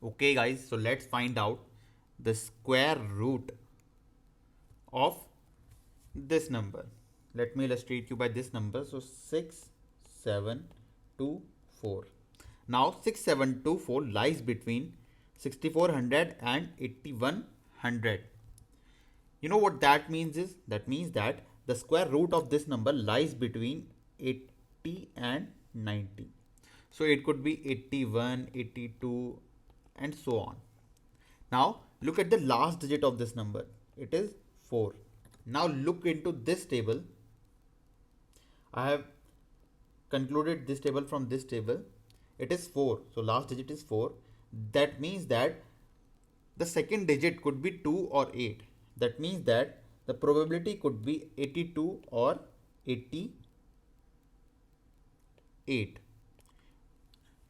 Okay guys, so let's find out the square root of this number. Let me illustrate you by this number. So 6724. Now 6724 lies between 6400 and 8100. You know what that means is? That means that the square root of this number lies between 80 and 90. So it could be 81, 82 and so on. Now look at the last digit of this number. It is 4. Now look into this table. I have concluded this table from this table. It is 4. So last digit is 4. That means that the second digit could be 2 or 8. That means that the probability could be 82 or 88.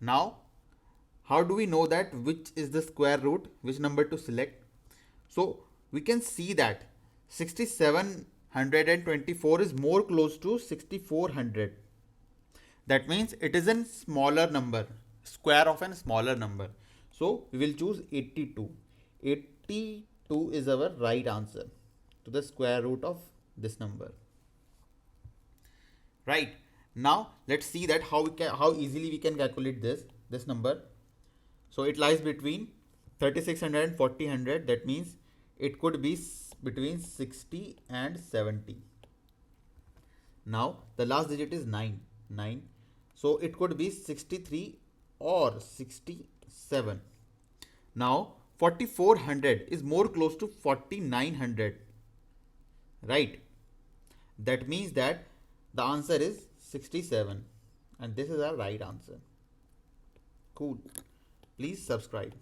Now, how do we know that which is the square root, which number to select? So we can see that 6724 is more close to 6400. That means it is a smaller number, square of a smaller number. So we will choose 82. 82 is our right answer to the square root of this number. Right. Now let's see that how easily we can calculate this number. So it lies between 3600 and 4000. That means it could be between 60 and 70. Now the last digit is 9. So it could be 63 or 67. Now 4400 is more close to 4900. Right. That means that the answer is 67. And this is our right answer. Cool. Please subscribe.